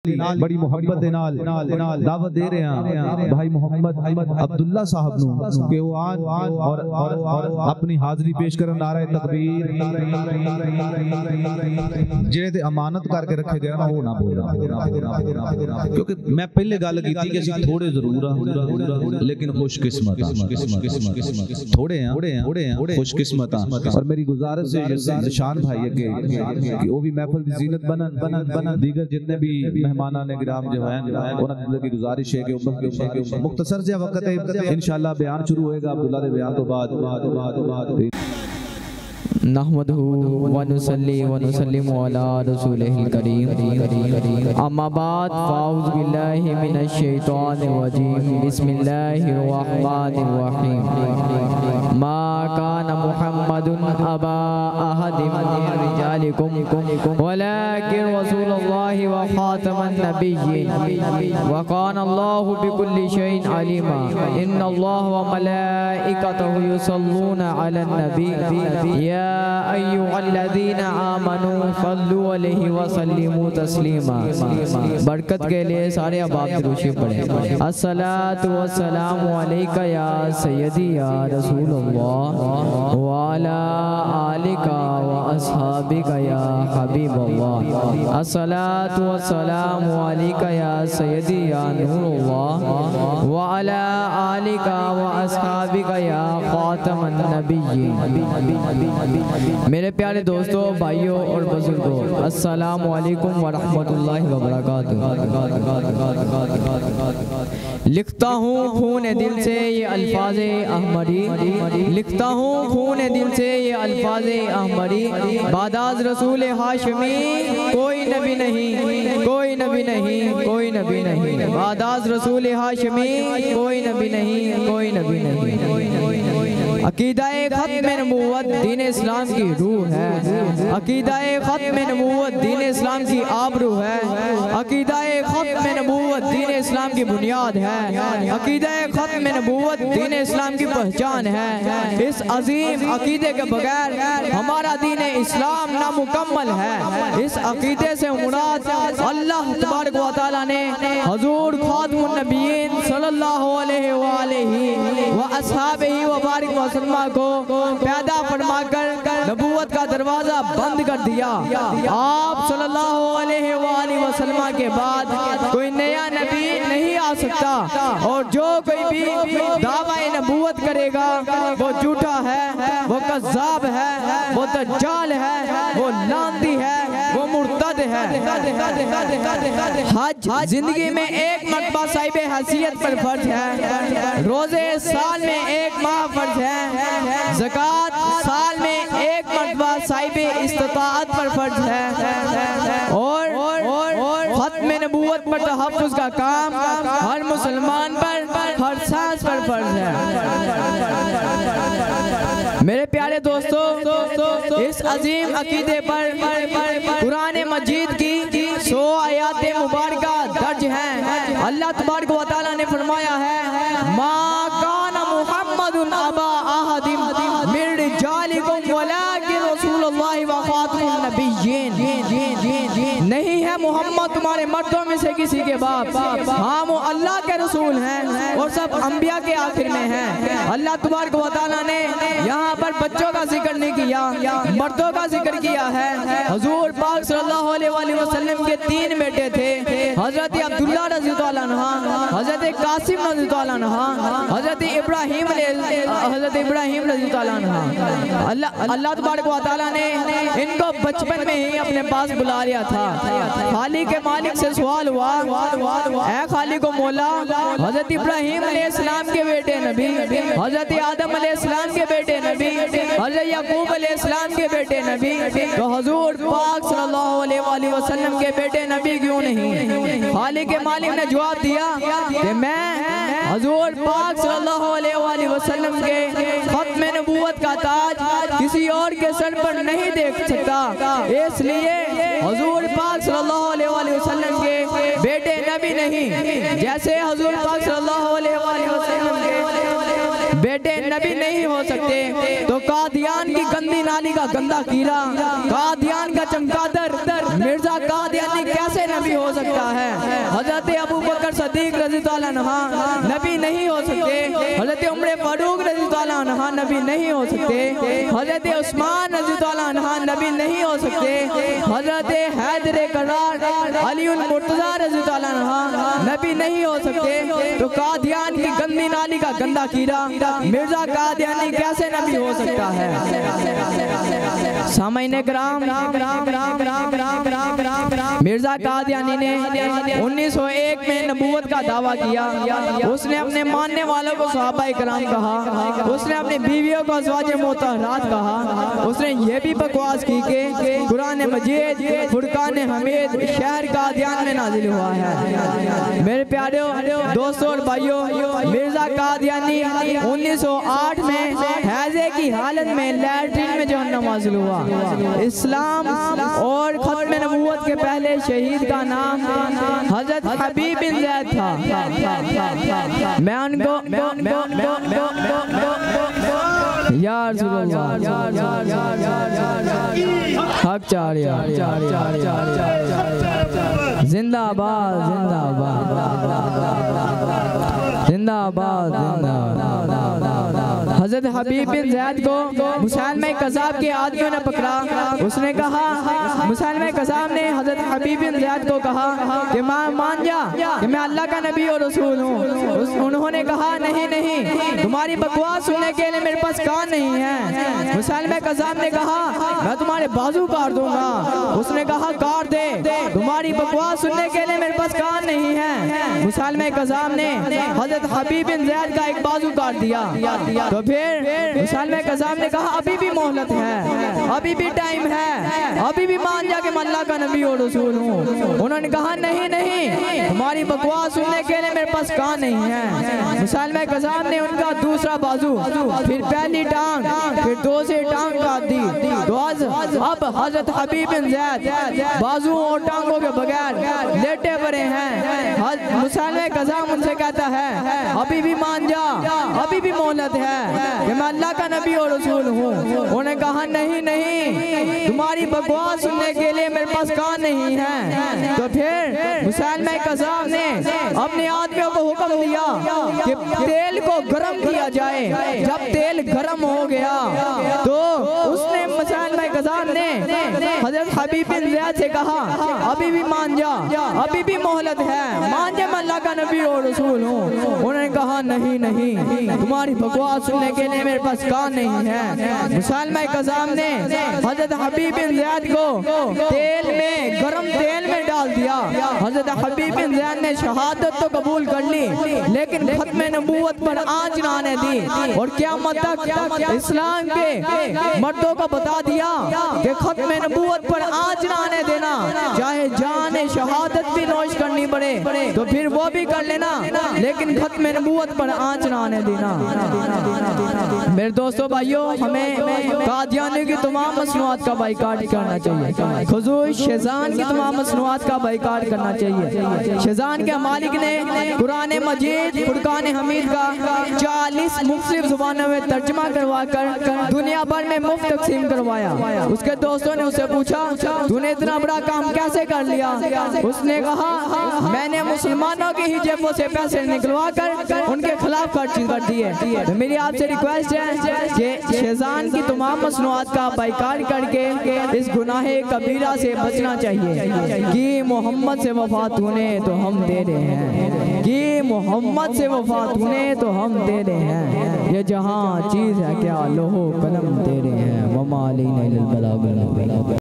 बड़ी मोहब्बत दे नाल दावत दे रहे हैं भाई मोहम्मद अब्दुल्ला साहब नू कि वो आन और अपनी हाजिरी पेश करन नारा तकबीर जिहड़े ते अमानत करके रखे गए ना वो ना बोलना, क्योंकि मैं पहले गल कीती कि ਅਸੀਂ थोड़े जरूर हां लेकिन खुशकिस्मत थोड़े हैं खुशकिस्मत और मेरी गुजारिश है निशान भाई है कि वो भी महफिल दी जीनत बनन दीगर जितने भी मेहमाना ने गिराम जो है उन्होंने की गुजारिश है कि मुख्तसर से वक्त है इंशाअल्लाह बयान शुरू होएगा अब्दुल्ला दे बयान तो बाद नहमदहु व नुसल्ली व नुसल्लिमु अला रसूलिहिल करीम अम्मा बाद फाउज़ु बिल्लाहि मिनश शैतानिर रजीम बिस्मिल्लाहिर रहमानिर रहीम मा काना मुहम्मदुन अबा अहदिम मिन रिजालिकुम वलाकिन रसूलुल्लाहि व खातमन नबिय्यीन व काना अल्लाहु बिकुल्लि शैइन अलीमा इन्नल्लाह व मलाइकतहु युसल्लूना अलन नबी या अय्युहल्लज़ीना आमनू सल्लु अलैहि व सल्लिमू तस्लीमा। बरकत के लिए सारे अहबाब दुरूद पढ़ें। अस्सलातु वस्सलामु अलैका या सय्यदी या रसूलल्लाह व अला आलिका व अस्हाबिका या हबीबल्लाह। अस्सलातु वस्सलामु अलैका या सय्यदी या नूरुल्लाह व अला आलिका व अस्हाबिका या खातमन नबिय्यीन। मेरे प्यारे दोस्तों, भाइयों और बुजुर्गों, अस्सलामु अलैकुम व रहमतुल्लाहि व बरकातुहू। लिखता हूँ खून दिल से ये अल्फाज़े अहमदी, लिखता हूँ खून दिल से ये अल्फाज़े अहमदी, बादाज़ रसूल हाशमी कोई नबी नहीं, कोई नबी नहीं, कोई नबी नहीं, बादाज़ रसूल हाशमी कोई नबी नहीं, कोई नबी नहीं। अकीदाए खत्म नबूवत दीन इस्लाम की रूह है, अकीदाए खत्म नबूवत दीन इस्लाम की आबरू है, अकीदाए खत्म नबूवत दीन इस्लाम की बुनियाद है, अकीदाए खत्म नबूवत दीन इस्लाम की पहचान है। इस अजीम अकीदे के बगैर हमारा दीन इस्लाम नामुकम्मल है। इस अकीदे से मुराद अल्लाह तबारक व तआला ने हुजूर खातमुन नबिय्यीन सल्लल्लाहु अलैहि व अस्हाबिही व बारिक वसल्लम को पैदा फरमाकर नबूवत का दरवाजा बंद कर दिया। आप सल्लल्लाहु अलैहि वसल्लम के बाद कोई नया नबी नहीं आ सकता और जो कोई भी दावा नबूवत करेगा वो झूठा है, वो कज़्ज़ाब है, वो दज्जाल है, वो लांती है, वो मुर्तद है। हज जिंदगी में एक मरतबा साहिबे हैसियत पर फर्ज है, रोजे साल में एक माह फर्ज है, ज़कात साल में एक मरतबा साहिबे इस्तिताअत पर फर्ज है और खत्म नबूवत पर तहफ़्फ़ुज़ का काम हर मुसलमान पर हर सांस पर फर्ज है। मेरे प्यारे दोस्तों, इस अजीम अकीदे पर कुरान मजीद की 100 आयात मुबारका दर्ज हैं। अल्लाह तबारक व तआला ने फरमाया है मा काना मुहम्मदुन अबा अहदिम मिन रिजालिकुम वलाकिन रसूलुल्लाहि व खातमुन नबिय्यीन। नहीं है मोहम्मद तुम्हारे मर्दों में से किसी के बाप, हाँ वो अल्लाह के रसूल हैं और सब अंबिया के आखिर में हैं। अल्लाह तबारक व तआला ने यहाँ पर बच्चों का जिक्र नहीं किया, मर्दों का जिक्र किया है। हुजूर पाक सल्लल्लाहु अलैहि वसल्लम के 3 बेटे थे, हजरत अब्दुल्ला रज़ियल्लाहु अन्हु, हजरत कासिम रज़ियल्लाहु अन्हु, हजरत इब्राहिम रज़ियल्लाहु अन्हु। अल्लाह तबारक व तआला ने इनको बचपन में ही अपने पास बुला लिया था। खाली के मालिक से सवाल हुआ, ऐ खाली को मौला, हजरत इब्राहिम अलैहिस्सलाम के बेटे नबी, हजरत आदम अलैहिस्सलाम के बेटे नबी, हजरत याकूब अलैहिस्सलाम के बेटे नबी, तो हुजूर पाक सल्लल्लाहु अलैहि वसल्लम के बेटे नबी क्यों नहीं? खाली के मालिक ने जवाब दिया कि मैं हुजूर पाक सल्लल्लाहु अलैहि वसल्लम के खत्म नबूवत का ताज किसी और के सर पर नहीं देख सकता, इसलिए हुजूर पाक सल्लल्लाहु अलैहि वसल्लम के बेटे नबी नहीं। जैसे हुजूर पाक सल्लल्लाहु अलैहि वसल्लम के बेटे नबी नहीं हो सकते, तो कादियान की गंदी नाली का गंदा कीड़ा, कादियान का चमगादड़ मिर्जा कादियानी कैसे नबी हो सकता है? हजरत अबू बकर सदीक रज़ियल्लाहु अन्हु नबी नहीं हो सकते। हजरत उमर फारूक रज़ियल्लाहु अन्हु नबी नहीं हो सकते। हजरत उस्मान रज़ियल्लाहु अन्हु नबी नहीं हो सकते। हजरत हैदर करार अली मुर्तज़ा रज़ियल्लाहु अन्हु नबी नहीं हो सकते। तो कादियान की गंदी नाली का गंदा कीड़ा मिर्जा कादियानी कैसे नबी हो सकता है? सामईन किराम, मिर्जा कादियानी ने 1901 में नबूवत का दावा किया। उसने अपने मानने वालों को सहाबाए किराम कहा। उसने अपनी बीवियों को अज़वाजे मुतहरात कहा। उसने ये भी बकवास की कि कुरान मजीद फुरकान हमीद शहर कादियान में नाजिल हुआ है। मेरे प्यारे दोस्तों और भाइयों, मिर्जा कादियानी 1908 में हैजे की हालत में लैट्रिन में जहन्नम नाजिल हुआ। इस्लाम और खत्म नबूवत के पहले शहीद का नाम हजरत हबीब बिन ज़ैद था। मैं उनको यार हक चारिया जिंदाबाद जिंदाबाद जिंदाबाद जिंदाबाद। हजरत हबीब बिन ज़ैद को मुसलमान कज़ाब के आदमियों ने पकड़ा। उसने कहा, मुसलमान कज़ाब ने हजरत हबीब बिन ज़ैद को कहा कि मान जा कि मैं अल्लाह का नबी और रसूल हूँ। उन्होंने कहा नहीं नहीं, तुम्हारी बकवास सुनने के लिए मेरे पास कान नहीं है। मुसलमान कज़ाब ने कहा मैं तुम्हारे बाजू काट दूंगा। उसने कहा काट दे, तुम्हारी बकवास सुनने के लिए मेरे पास कान नहीं है। मुसलमान कज़ाब ने हजरत हबीब बिन ज़ैद का एक बाजू काट दिया। तो फिर मुसलमान कज़ाब ने कहा अभी भी मोहलत है, अभी भी टाइम है, अभी भी मान जा कि मैं अल्लाह का नबी और रसूल हूँ। उन्होंने कहा नहीं नहीं, तुम्हारी बकवास सुनने के लिए मेरे पास कान नहीं है। मुसलमान कज़ाब ने उनका दूसरा बाजू, फिर पहली टांग, फिर दूसरी टांग काट दी। तो अब हजरत हबीब बिन ज़ैद बाजू और टांगों के बगैर लेटे पड़े हैं। मुसलमान कज़ाब उनसे कहता है अभी भी मान जा, अभी भी मोहलत है कि मैं अल्लाह का नबी और रसूल हूँ। उन्होंने कहा नहीं नहीं, तुम्हारी बकवास सुनने के लिए मेरे पास कान नहीं है। तो फिर मुसलमान कज़ाब ने अपने आदमियों को हुक्म दिया कि तेल को गर्म किया जाए। जब तेल गर्म हो गया तो उसने मुसलमान कज़ाब ने हजरत हबीब बिन ज़ैद से कहा अभी भी मान जा, अभी भी मोहलत है, मान जा मैं अल्लाह का नबी और रसूल हूँ। उन्होंने कहा नहीं नहीं, तुम्हारी बकवास सुनने के लिए मेरे पास कान नहीं है। मुसलमान कज़ाब ने हजरत हबीब बिन ज़ैद को तेल में, गरम तेल में डाल दिया। हजरत हबीब बिन ज़ैद ने शहादत तो कबूल कर ली, लेकिन खत्म नबूवत पर आँच ना आने दी। और क़यामत तक इस्लाम के मर्दों को बता दिया कि खत्म नबूवत पर आँच ना आने देना, चाहे जान शहादत भी नोश करनी पड़े तो फिर वो भी कर लेना, लेकिन खत्म नबूवत पर आँच ना आने देना। मेरे दोस्तों भाइयों, हमें कादियानी की तमाम मसनूआत का बाइकाट करना चाहिए। खुसूस शेज़ान की तमाम मसनूआत का बाइकाट करना चाहिए। शेज़ान के मालिक ने कुरान मजीद फुरकान हमीद का 40 मुख्तलिफ ज़ुबानों में तर्जमा करवा कर दुनिया भर में मुफ्त तकसीम करवाया। उसके दोस्तों ने उससे पूछा तूने इतना बड़ा काम कैसे कर लिया? उसने कहा मैंने मुसलमानों की ही जेबों से पैसे निकलवा कर उनके खिलाफ खर्च कर दिए। तो मेरी आपसे रिक्वेस्ट है कि शेज़ान की तमाम मसनूआत का बाइकाट करके इस गुनाहे कबीरा से बचना चाहिए। कि मोहम्मद से वफा तूने तो हम दे रहे हैं, कि मोहम्मद से वफा तूने तो हम दे रहे हैं। ये जहाँ चीज़ है क्या लोहो कलम दे रहे हैं।